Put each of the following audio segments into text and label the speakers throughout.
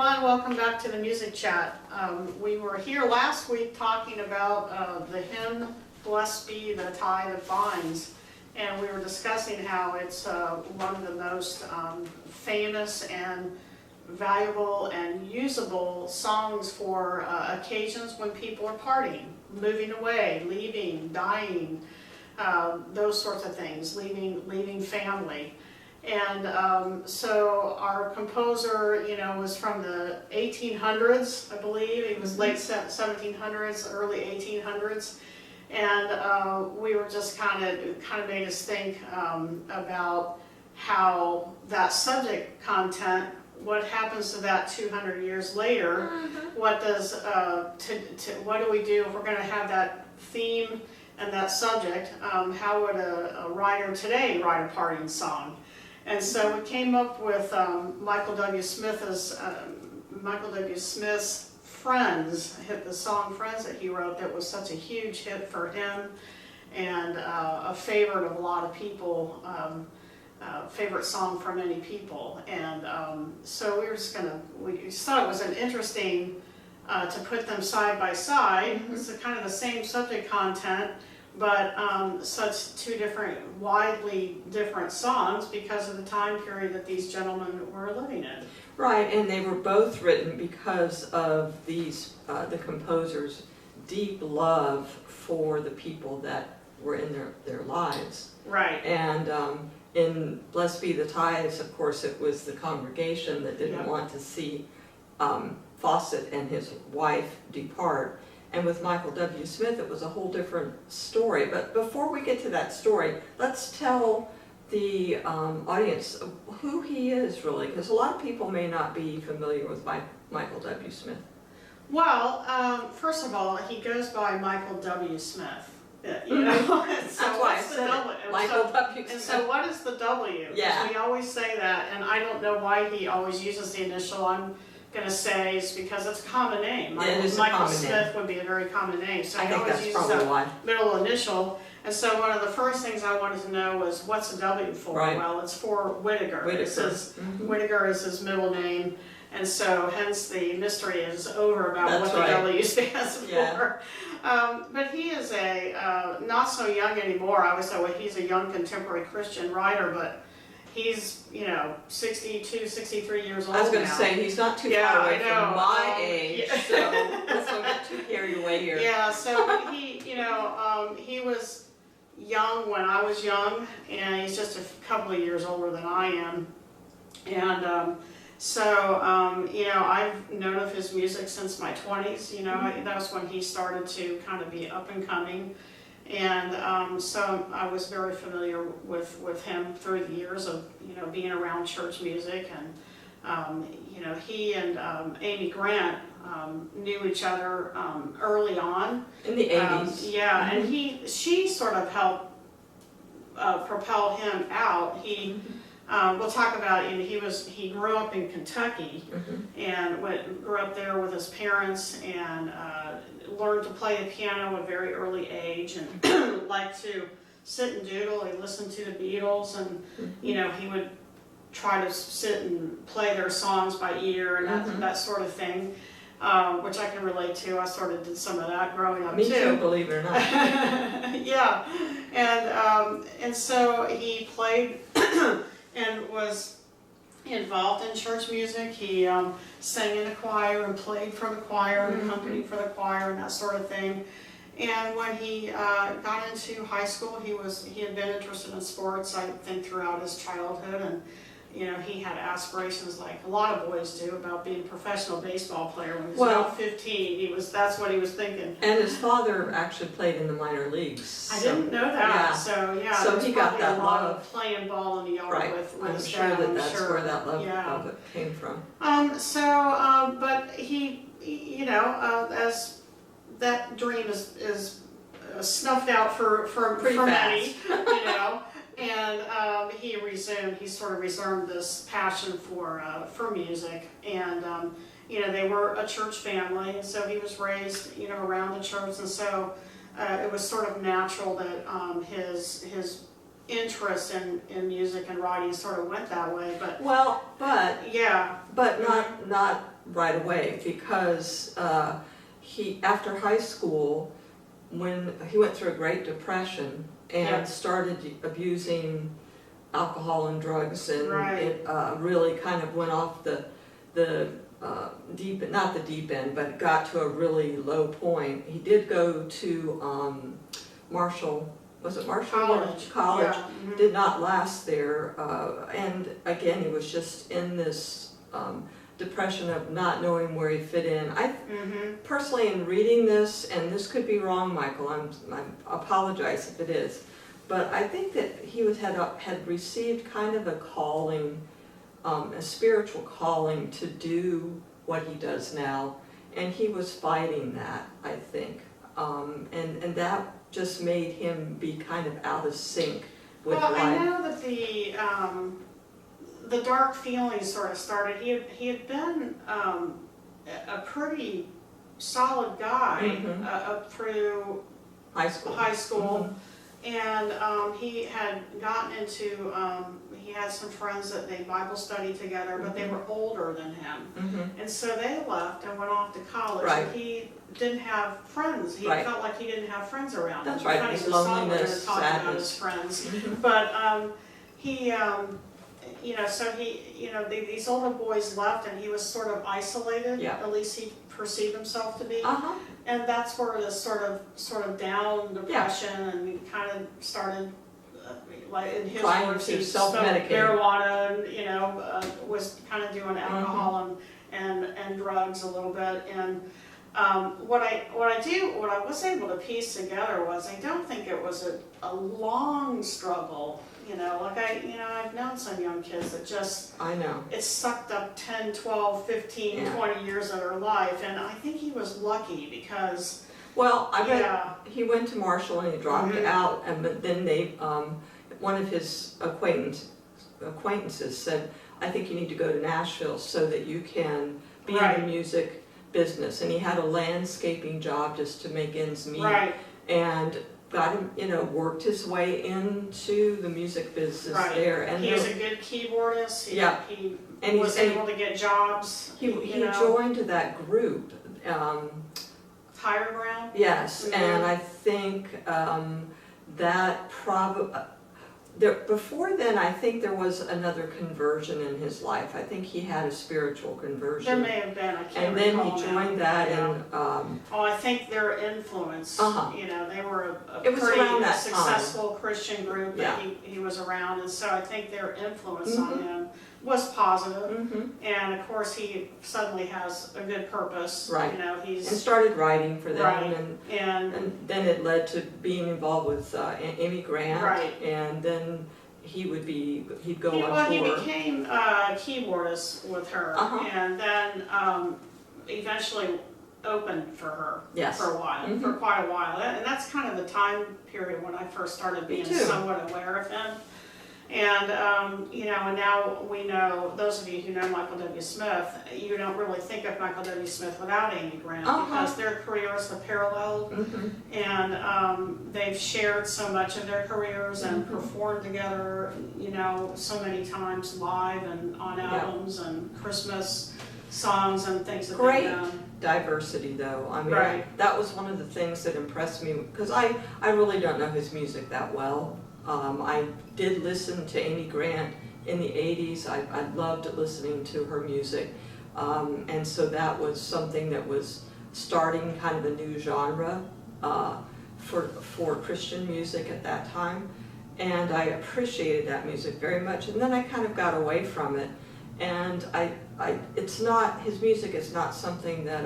Speaker 1: everyone, welcome back to the Music Chat. We were here last week talking about the hymn, Blessed Be the Tie That Binds, and we were discussing how it's one of the most famous and valuable and usable songs for occasions when people are partying, moving away, leaving, dying, those sorts of things, leaving family. And so our composer, was from the 1800s, I believe. It was late 1700s, early 1800s. And we were just kind of made us think about how that subject content, what happens to that 200 years later? What does what do we do if we're going to have that theme and that subject? How would a writer today write a partying song? And so we came up with Michael W. Smith's Friends, the song Friends that he wrote that was such a huge hit for him and a favorite of a lot of people, favorite song for many people. And so we just thought it was an interesting to put them side by side. It's kind of the same subject content, but such two widely different songs because of the time period that these gentlemen were living in.
Speaker 2: Right, and they were both written because of these the composer's deep love for the people that were in their lives.
Speaker 1: Right.
Speaker 2: And in Blessed Be the Ties, of course, it was the congregation that didn't want to see Fawcett and his wife depart. And with Michael W. Smith, it was a whole different story. But before we get to that story, let's tell the audience who he is, really, because a lot of people may not be familiar with Michael W. Smith.
Speaker 1: Well, first of all, he goes by Michael W. Smith.
Speaker 2: That's why I said Michael W. Smith.
Speaker 1: And so what is the W?
Speaker 2: Yeah.
Speaker 1: We always say that, and I don't know why he always uses the initial. I'm going to say it's because it's a common name. Michael Smith would be a very common name. So
Speaker 2: I think
Speaker 1: always
Speaker 2: that's
Speaker 1: uses
Speaker 2: probably
Speaker 1: that
Speaker 2: why.
Speaker 1: middle initial. And so one of the first things I wanted to know was what's the W for?
Speaker 2: Right.
Speaker 1: Well, it's for Whittaker. Whittaker is his middle name. And so hence the mystery is over about what the W stands for. But he is not so young anymore. I would say he's a young contemporary Christian writer, but he's, 62, 63 years old now.
Speaker 2: I was going to say, he's not too far away from my age, so let's not get too carried away here.
Speaker 1: Yeah, so he was young when I was young, and he's just a couple of years older than I am. And I've known of his music since my 20s. That was when he started to kind of be up and coming. And so I was very familiar with him through the years of, being around church music. And, he and Amy Grant knew each other early on.
Speaker 2: In the 80s.
Speaker 1: And she sort of helped propel him out. We'll talk about, he grew up in Kentucky and grew up there with his parents and learned to play the piano at a very early age and liked to sit and doodle. He listened to the Beatles and, he would try to sit and play their songs by ear and that sort of thing, which I can relate to. I sort of did some of that growing up
Speaker 2: Me too, believe it or not.
Speaker 1: Yeah, and so he played and was involved in church music. He sang in a choir and played for the choir and accompanied for the choir and that sort of thing. And when he got into high school, he had been interested in sports, I think, throughout his childhood. And he had aspirations like a lot of boys do about being a professional baseball player. When he was about 15, that's what he was thinking.
Speaker 2: And his father actually played in the minor leagues.
Speaker 1: I didn't know that.
Speaker 2: Yeah. So he got that love.
Speaker 1: Playing ball in the yard with his
Speaker 2: sure
Speaker 1: dad.
Speaker 2: That's where that love of it came from.
Speaker 1: But he, as that dream is snuffed out for many, and he sort of resumed this passion for music, and they were a church family, and so he was raised around the church, and so it was sort of natural that his interest in music and writing sort of went that way. But
Speaker 2: not right away because after high school, when he went through a Great Depression and
Speaker 1: Yeah.
Speaker 2: started abusing alcohol and drugs, and
Speaker 1: Right.
Speaker 2: it really kind of went off the not the deep end, but it got to a really low point. He did go to Marshall, was it Marshall? College.
Speaker 1: Yeah. Mhm.
Speaker 2: Did not last there, and again, he was just in this depression of not knowing where he fit in. I personally, in reading this, and this could be wrong, Michael, I apologize if it is, but I think that he had received kind of a calling, a spiritual calling to do what he does now, and he was fighting that, I think, and that just made him be kind of out of sync with
Speaker 1: Well,
Speaker 2: life.
Speaker 1: I know that the dark feelings sort of started. He had been a pretty solid guy
Speaker 2: Mhm.
Speaker 1: up through
Speaker 2: High school.
Speaker 1: And he had gotten into, he had some friends that they Bible studied together, but they were older than him.
Speaker 2: Mhm.
Speaker 1: And so they left and went off to college.
Speaker 2: Right.
Speaker 1: And he didn't have friends. He
Speaker 2: Right.
Speaker 1: felt like he didn't have friends around him.
Speaker 2: That's right.
Speaker 1: Funny,
Speaker 2: His
Speaker 1: we saw
Speaker 2: loneliness,
Speaker 1: talking about
Speaker 2: sadness.
Speaker 1: his friends.
Speaker 2: Mhm.
Speaker 1: But he, so he, these older boys left and he was sort of isolated.
Speaker 2: Yeah.
Speaker 1: At least he perceived himself to be.
Speaker 2: Uh-huh.
Speaker 1: And that's where this sort of down depression and he kind of started, like in his
Speaker 2: Trying
Speaker 1: words,
Speaker 2: to
Speaker 1: he smoked
Speaker 2: self-medicate.
Speaker 1: marijuana and, was kind of doing alcohol and drugs a little bit. And what I was able to piece together was I don't think it was a long struggle. I've known some young kids that just,
Speaker 2: I know.
Speaker 1: it sucked up 10, 12, 15,
Speaker 2: Yeah.
Speaker 1: 20 years of their life. And I think he was lucky because,
Speaker 2: Well, I bet
Speaker 1: yeah,
Speaker 2: he went to Marshall and he dropped
Speaker 1: Mhm.
Speaker 2: out, and but then one of his acquaintances said, "I think you need to go to Nashville so that you can be in
Speaker 1: Right.
Speaker 2: the music business." And he had a landscaping job just to make ends meet,
Speaker 1: right,
Speaker 2: and got him, worked his way into the music business
Speaker 1: Right.
Speaker 2: there. And
Speaker 1: he was a good keyboardist.
Speaker 2: Yeah.
Speaker 1: He
Speaker 2: And
Speaker 1: was able to get jobs.
Speaker 2: he joined that group.
Speaker 1: Higher ground.
Speaker 2: Yes,
Speaker 1: Mhm.
Speaker 2: and I think that before then, I think there was another conversion in his life. I think he had a spiritual
Speaker 1: There
Speaker 2: conversion.
Speaker 1: may have been. I can't
Speaker 2: And then
Speaker 1: recall
Speaker 2: he
Speaker 1: now.
Speaker 2: joined that,
Speaker 1: Yeah.
Speaker 2: and
Speaker 1: I think their influence.
Speaker 2: Uh-huh.
Speaker 1: They were a
Speaker 2: It was
Speaker 1: pretty
Speaker 2: around that
Speaker 1: successful Christian group that
Speaker 2: Yeah.
Speaker 1: he was around, and so I think their influence on
Speaker 2: Mhm.
Speaker 1: him was positive.
Speaker 2: mhm,
Speaker 1: And of course, he suddenly has a good purpose.
Speaker 2: Right. and
Speaker 1: He's
Speaker 2: started writing for them,
Speaker 1: Right.
Speaker 2: and
Speaker 1: and
Speaker 2: then it led to being involved with Amy Grant,
Speaker 1: Right.
Speaker 2: and then he'd go
Speaker 1: he
Speaker 2: on tour.
Speaker 1: became keyboardist with her,
Speaker 2: Uh-huh.
Speaker 1: and then eventually opened for her
Speaker 2: Yes.
Speaker 1: for a while,
Speaker 2: Mhm.
Speaker 1: for quite a while. And that's kind of the time period when I first started
Speaker 2: Me
Speaker 1: being
Speaker 2: too.
Speaker 1: somewhat aware of him. And, and now we know, those of you who know Michael W. Smith, you don't really think of Michael W. Smith without Amy Grant,
Speaker 2: Uh-huh.
Speaker 1: because their careers have paralleled,
Speaker 2: Mhm.
Speaker 1: and they've shared so much of their careers and
Speaker 2: Mhm.
Speaker 1: performed together, so many times live and on
Speaker 2: Yeah.
Speaker 1: albums and Christmas songs and things that
Speaker 2: Great.
Speaker 1: they've done.
Speaker 2: Diversity, though. I mean,
Speaker 1: Right.
Speaker 2: that was one of the things that impressed me, because I really don't know his music that well. I did listen to Amy Grant in the 80s. I loved listening to her music. And so that was something that was starting kind of a new genre for Christian music at that time. And I appreciated that music very much. And then I kind of got away from it. And his music is not something that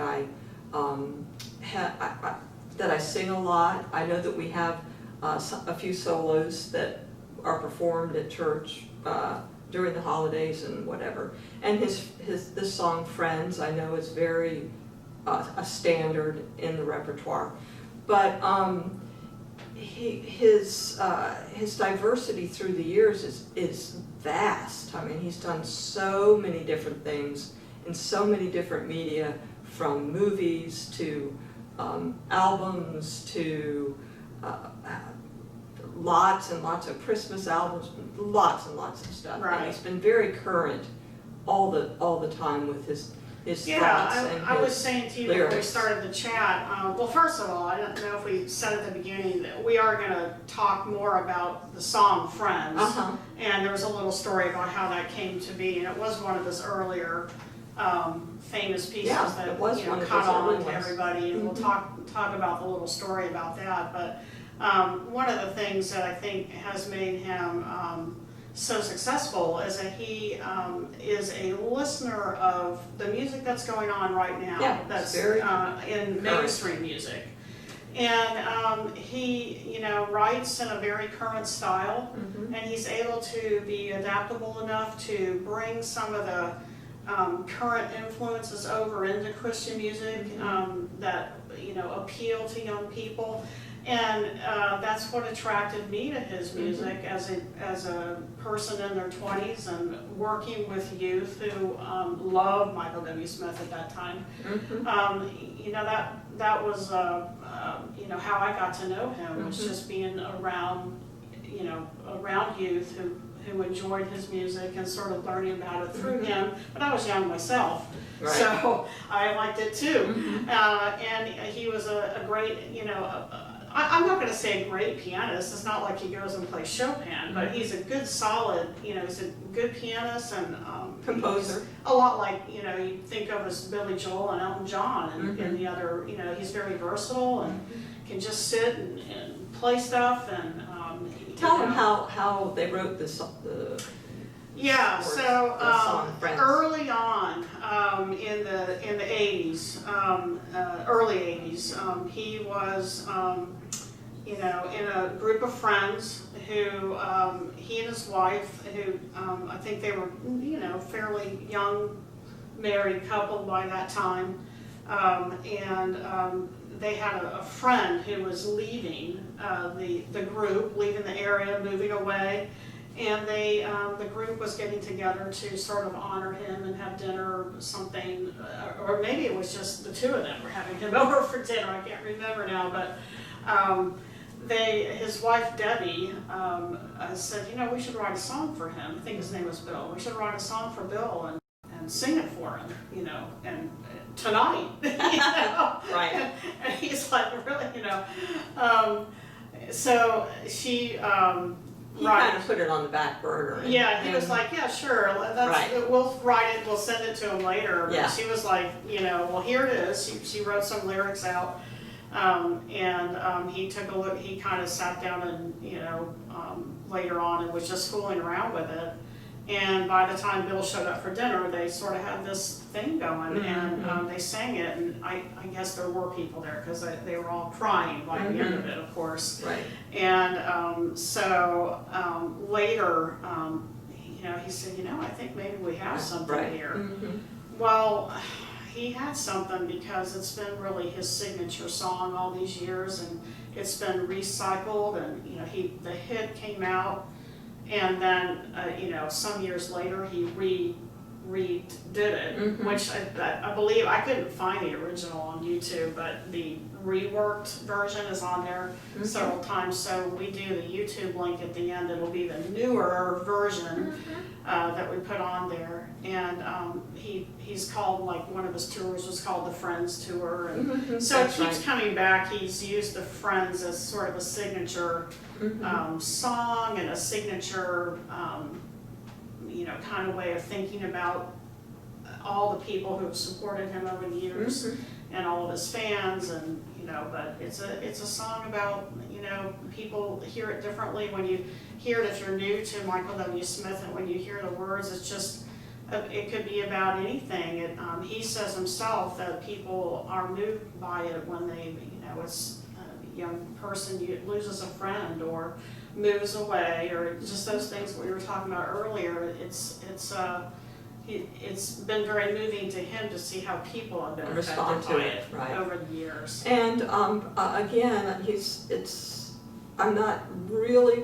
Speaker 2: that I sing a lot. I know that we have a few solos that are performed at church during the holidays and whatever. And this song "Friends" I know is very a standard in the repertoire. But his diversity through the years is vast. I mean, he's done so many different things in so many different media, from movies to albums to lots and lots of Christmas albums, lots and lots of stuff.
Speaker 1: Right.
Speaker 2: And he's been very current all the time with his his
Speaker 1: Yeah,
Speaker 2: thoughts and
Speaker 1: I was
Speaker 2: his
Speaker 1: saying to you before we
Speaker 2: lyrics.
Speaker 1: started the chat, well, first of all, I don't know if we said at the beginning that we are gonna talk more about the song Friends. And there was a little story about how that came to be, and it was one of his earlier famous pieces
Speaker 2: Yeah,
Speaker 1: that,
Speaker 2: it was
Speaker 1: you know,
Speaker 2: one of
Speaker 1: caught
Speaker 2: his
Speaker 1: on
Speaker 2: early
Speaker 1: to
Speaker 2: ones.
Speaker 1: everybody, and we'll talk about the little story about that. But one of the things that I think has made him so successful is that he is a listener of the music that's going on right now.
Speaker 2: Yeah,
Speaker 1: that's
Speaker 2: very
Speaker 1: in mainstream music. And he, you know, writes in a very current style, and he's able to be adaptable enough to bring some of the current influences over into Christian music that, you know, appeal to young people. And that's what attracted me to his music as a person in their 20s and working with youth who loved Michael W. Smith at that time. You know, that was you know, how I got to know him, was just being around, you know, around youth who enjoyed his music and sort of learning about it through him. But I was young myself, so I liked it too. And he was a great, you know, I'm not going to say a great pianist. It's not like he goes and plays Chopin, but he's a good, solid, you know, he's a good pianist and
Speaker 2: Composer.
Speaker 1: A lot like, you know, you think of as Billy Joel and Elton John and the other, you know, he's very versatile and can just sit and play stuff. And
Speaker 2: Tell them how they wrote this.
Speaker 1: Yeah,
Speaker 2: Or
Speaker 1: so
Speaker 2: the song Friends.
Speaker 1: early on in the 80s, early 80s, he was you know, in a group of friends who he and his wife, who I think they were, you know, fairly young married couple by that time, and they had a friend who was leaving the group, leaving the area, moving away. And they, the group was getting together to sort of honor him and have dinner or something, or maybe it was just the two of them were having him over for dinner. I can't remember now, but his wife Debbie said, you know, we should write a song for him. I think his name was Bill. We should write a song for Bill and sing it for him, you know, and tonight, you know?
Speaker 2: Right.
Speaker 1: And he's like, really, you know. So she.
Speaker 2: He kind of put it on the back burner.
Speaker 1: Yeah, he was like, yeah, sure, we'll write it, we'll send it to him later. But she was like, you know, well, here it is. She wrote some lyrics out, and he took a look, he kind of sat down and, you know, later on and was just fooling around with it. And by the time Bill showed up for dinner, they sort of had this thing going, and they sang it, and I guess there were people there because they were all crying by the end of it, of course.
Speaker 2: Right.
Speaker 1: And so later, you know, he said, you know, I think maybe we have something here. Well, he had something because it's been really his signature song all these years, and it's been recycled, and, you know, the hit came out. And then, you know, some years later, he redid it, which I believe, I couldn't find the original on YouTube, but the reworked version is on there several times. So we do the YouTube link at the end. It'll be the newer version that we put on there. And he's called, like, one of his tours was called the Friends Tour. And so it keeps coming back. He's used the Friends as sort of a signature song and a signature, you know, kind of way of thinking about all the people who have supported him over the years and all of his fans, and, you know, but it's a song about, you know, people hear it differently when you hear it. If you're new to Michael W. Smith, and when you hear the words, it's just, it could be about anything. He says himself that people are moved by it when they, you know, it's a young person loses a friend or moves away, or just those things we were talking about earlier. It's been very moving to him to see how people have been affected by it over the years.
Speaker 2: And again, I'm not really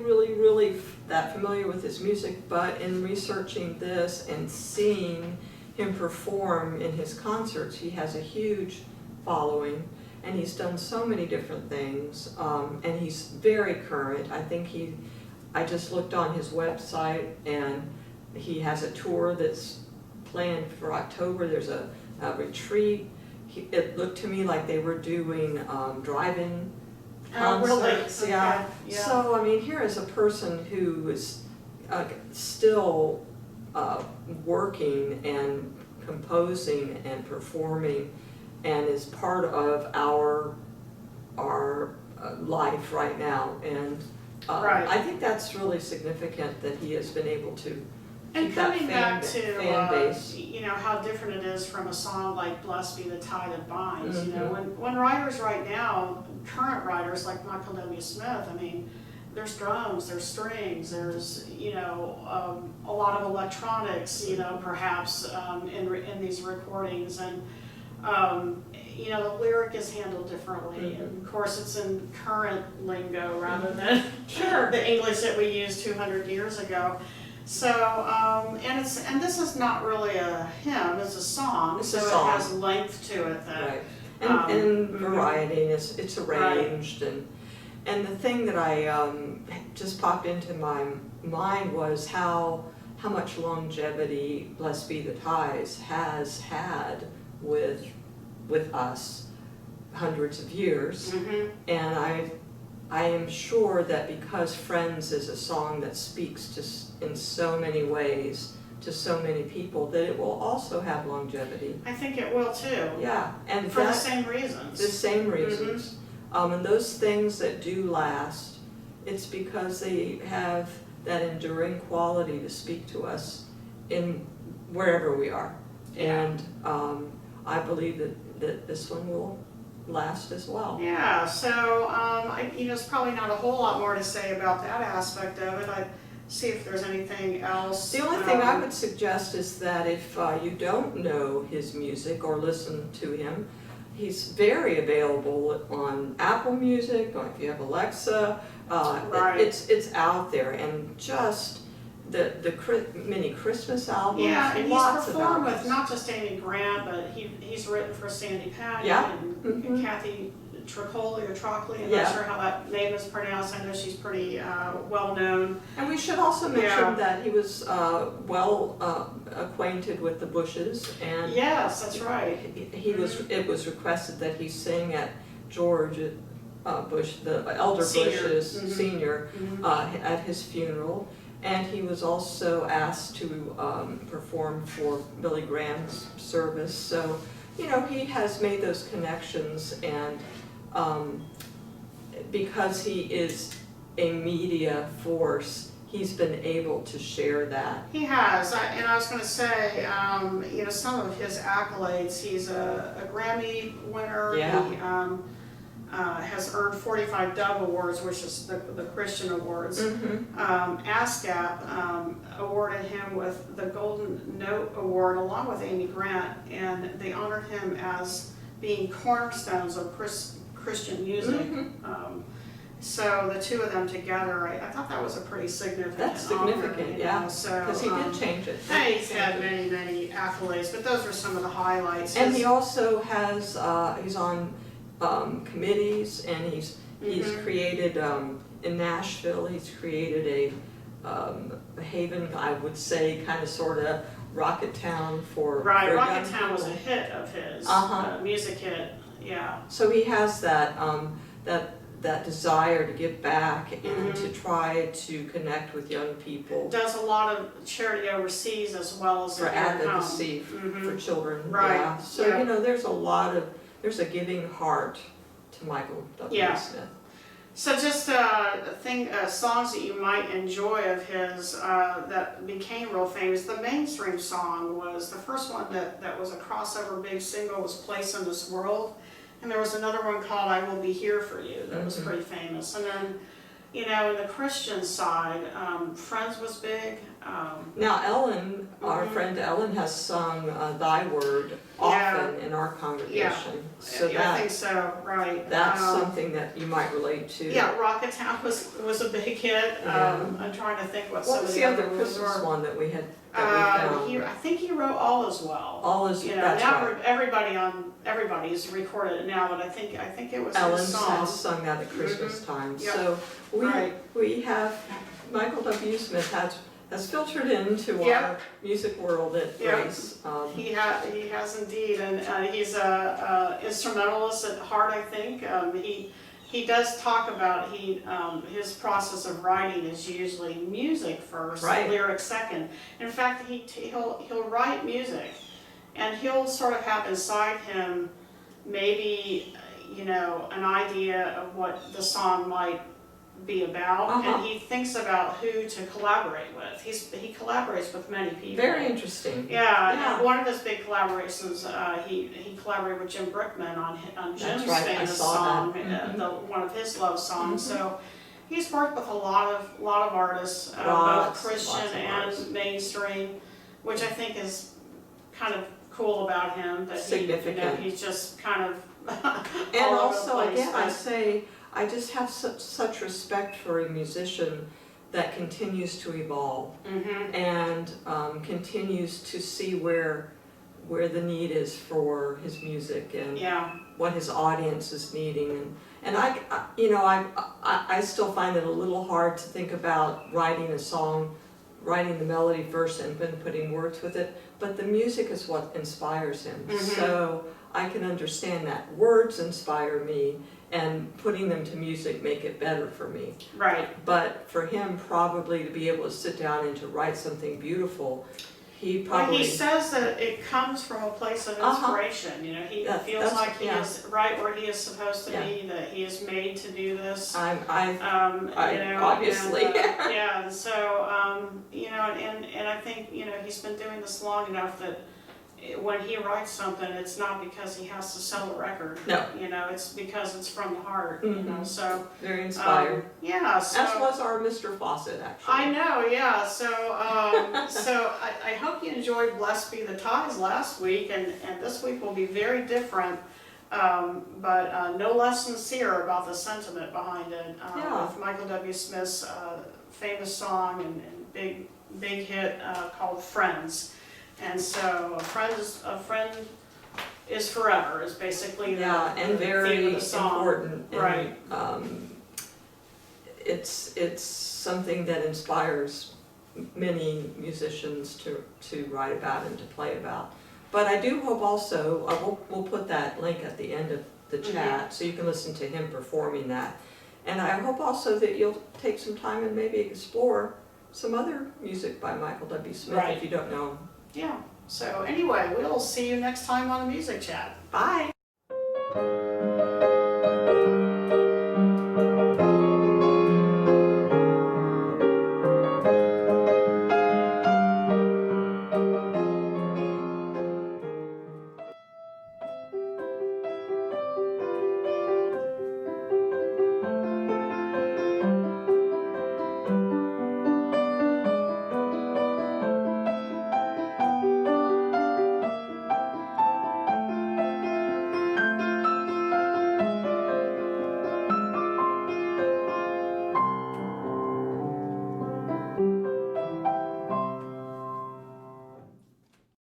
Speaker 2: that familiar with his music, but in researching this and seeing him perform in his concerts, he has a huge following, and he's done so many different things, and he's very current. I just looked on his website, and he has a tour that's planned for October. There's a a retreat. It looked to me like they were doing drive-in concerts.
Speaker 1: Really?
Speaker 2: Yeah.
Speaker 1: Okay.
Speaker 2: So, I mean, here is a person who is still working and composing and performing and is part of our life right now. And
Speaker 1: Right.
Speaker 2: I think that's really significant that he has been able to
Speaker 1: And
Speaker 2: keep that
Speaker 1: coming back
Speaker 2: fan
Speaker 1: to,
Speaker 2: base.
Speaker 1: you know, how different it is from a song like Blessed Be the Tie That Binds, you know,
Speaker 2: Mhm.
Speaker 1: when writers right now, current writers like Michael W. Smith, I mean, there's drums, there's strings, there's, you know, a lot of electronics, you know, perhaps in these recordings, and you know, the lyric is handled differently, and of course it's in current lingo rather than the English that we used 200 years ago. So, and this is not really a hymn, it's a song,
Speaker 2: It's
Speaker 1: so
Speaker 2: a song.
Speaker 1: it has length to it that.
Speaker 2: Right. And
Speaker 1: mhm.
Speaker 2: variety, and it's arranged, and the thing that I just popped into my mind was how much longevity Blessed Be the Ties has had with us, hundreds of years.
Speaker 1: Mhm.
Speaker 2: And I am sure that because Friends is a song that speaks to in so many ways to so many people, that it will also have longevity.
Speaker 1: I think it will too.
Speaker 2: Yeah, and
Speaker 1: For the
Speaker 2: that,
Speaker 1: same reasons.
Speaker 2: the same reasons. And those things that do last, it's because they have that enduring quality to speak to us in wherever we are.
Speaker 1: Yeah.
Speaker 2: And I believe that this one will last as well.
Speaker 1: Yeah, so, you know, there's probably not a whole lot more to say about that aspect of it. I'd see if there's anything else.
Speaker 2: The only thing I would suggest is that if you don't know his music or listen to him, he's very available on Apple Music, or if you have Alexa.
Speaker 1: Right.
Speaker 2: It's out there, and just the mini Christmas albums.
Speaker 1: Yeah, and he's
Speaker 2: lots of
Speaker 1: performed with
Speaker 2: albums.
Speaker 1: not just Amy Grant, but he's written for Sandy Patton
Speaker 2: Yeah.
Speaker 1: and
Speaker 2: Mhm.
Speaker 1: Kathy Tricoli or Trockley. I'm
Speaker 2: Yeah.
Speaker 1: not sure how that name is pronounced. I know she's pretty well known.
Speaker 2: And we should also mention
Speaker 1: Yeah.
Speaker 2: that he was well acquainted with the Bushes, and
Speaker 1: Yes, that's right.
Speaker 2: he was. It was requested that he sing at George Bush, the elder
Speaker 1: Senior.
Speaker 2: Bush's
Speaker 1: Mhm.
Speaker 2: senior,
Speaker 1: Mhm.
Speaker 2: at his funeral, and he was also asked to perform for Billy Graham's service. So, you know, he has made those connections, and because he is a media force, he's been able to share that.
Speaker 1: He has, and I was going to say, you know, some of his accolades. He's a Grammy winner.
Speaker 2: Yeah.
Speaker 1: He has earned 45 Dove Awards, which is the Christian awards. ASCAP awarded him with the Golden Note Award along with Amy Grant, and they honored him as being cornerstones of Christian music. So the two of them together, I thought that was a pretty significant
Speaker 2: That's
Speaker 1: honor,
Speaker 2: significant,
Speaker 1: you
Speaker 2: yeah,
Speaker 1: know, so,
Speaker 2: because he did change it.
Speaker 1: and he's had many, many accolades, but those were some of the highlights.
Speaker 2: And he also has, he's on committees, and he's created, in Nashville, he's created a haven, I would say, kind of sort of Rocket Town for
Speaker 1: Right,
Speaker 2: for
Speaker 1: Rocket
Speaker 2: young
Speaker 1: Town was a
Speaker 2: people.
Speaker 1: hit of his, music hit, yeah.
Speaker 2: So he has that, that desire to give back and to try to connect with young people
Speaker 1: Does a lot of charity overseas as well as
Speaker 2: for
Speaker 1: here at home.
Speaker 2: advocacy for children.
Speaker 1: Right,
Speaker 2: Yeah. So,
Speaker 1: yeah.
Speaker 2: you know, there's a giving heart to Michael W.
Speaker 1: Yeah.
Speaker 2: Smith.
Speaker 1: So just songs that you might enjoy of his that became real famous. The mainstream song was, the first one that was a crossover big single was Place in This World. And there was another one called I Will Be Here For You that was pretty famous. And then, you know, in the Christian side, Friends was big.
Speaker 2: Now Ellen, our friend Ellen, has sung Thy Word often in our congregation. So
Speaker 1: I think so, right.
Speaker 2: that's something that you might relate to.
Speaker 1: Yeah, Rocket Town was a big hit. I'm trying to think what some
Speaker 2: What
Speaker 1: of
Speaker 2: was
Speaker 1: the
Speaker 2: the other
Speaker 1: ones
Speaker 2: Christmas
Speaker 1: were.
Speaker 2: one that we had, that we found?
Speaker 1: I think he wrote All Is Well.
Speaker 2: All is,
Speaker 1: You know,
Speaker 2: that's
Speaker 1: now
Speaker 2: right.
Speaker 1: everybody's recorded it now, but I think it was
Speaker 2: Ellen
Speaker 1: his song.
Speaker 2: has sung that at Christmas time.
Speaker 1: Yep.
Speaker 2: So
Speaker 1: Right.
Speaker 2: we have, Michael W. Smith has filtered into
Speaker 1: Yep.
Speaker 2: our music world at
Speaker 1: Yep.
Speaker 2: Grace.
Speaker 1: He has indeed, and he's a instrumentalist at heart, I think. He does talk about his process of writing is usually music first,
Speaker 2: Right.
Speaker 1: lyrics second. In fact, he'll write music, and he'll sort of have inside him maybe an idea of what the song might be about, and he thinks about who to collaborate with. He collaborates with many people.
Speaker 2: Very interesting.
Speaker 1: Yeah, and one of his big collaborations, he collaborated with Jim Brickman on Jim's
Speaker 2: right, I
Speaker 1: famous
Speaker 2: saw
Speaker 1: song,
Speaker 2: that.
Speaker 1: one of his love songs. So he's worked with a lot of artists, both
Speaker 2: Lots
Speaker 1: Christian
Speaker 2: of
Speaker 1: and
Speaker 2: artists.
Speaker 1: mainstream, which I think is kind of cool about him. That
Speaker 2: Significant.
Speaker 1: he's just kind of
Speaker 2: And
Speaker 1: all over
Speaker 2: also,
Speaker 1: the place,
Speaker 2: again, I
Speaker 1: but-
Speaker 2: say, I just have such respect for a musician that continues to evolve and continues to see where the need is for his music and what his audience is needing. And I still find it a little hard to think about writing a song, writing the melody first and then putting words with it, but the music is what inspires him. So I can understand that. Words inspire me, and putting them to music make it better for me.
Speaker 1: Right.
Speaker 2: But for him probably to be able to sit down and to write something beautiful, he probably...
Speaker 1: Well, he says that it comes from a place of inspiration. He feels like he is right where he is supposed to be, that he is made to do this.
Speaker 2: Obviously.
Speaker 1: And so, and I think, he's been doing this long enough that when he writes something, it's not because he has to sell a record.
Speaker 2: No.
Speaker 1: It's because it's from the heart, so.
Speaker 2: Very inspired.
Speaker 1: So.
Speaker 2: As was our Mr. Fawcett, actually.
Speaker 1: I know, yeah, so, so I hope you enjoyed Blessed Be the Ties last week, and this week will be very different, but no less sincere about the sentiment behind it. With Michael W. Smith's famous song and big hit called Friends. And so a friend is forever is basically the
Speaker 2: and very
Speaker 1: theme of the song.
Speaker 2: important. And,
Speaker 1: right.
Speaker 2: It's something that inspires many musicians to write about and to play about. But I do hope also, we'll put that link at the end of the chat so you can listen to him performing that. And I hope also that you'll take some time and maybe explore some other music by Michael W. Smith if you don't know him.
Speaker 1: Yeah, so anyway, we'll see you next time on the Music Chat.
Speaker 2: Bye!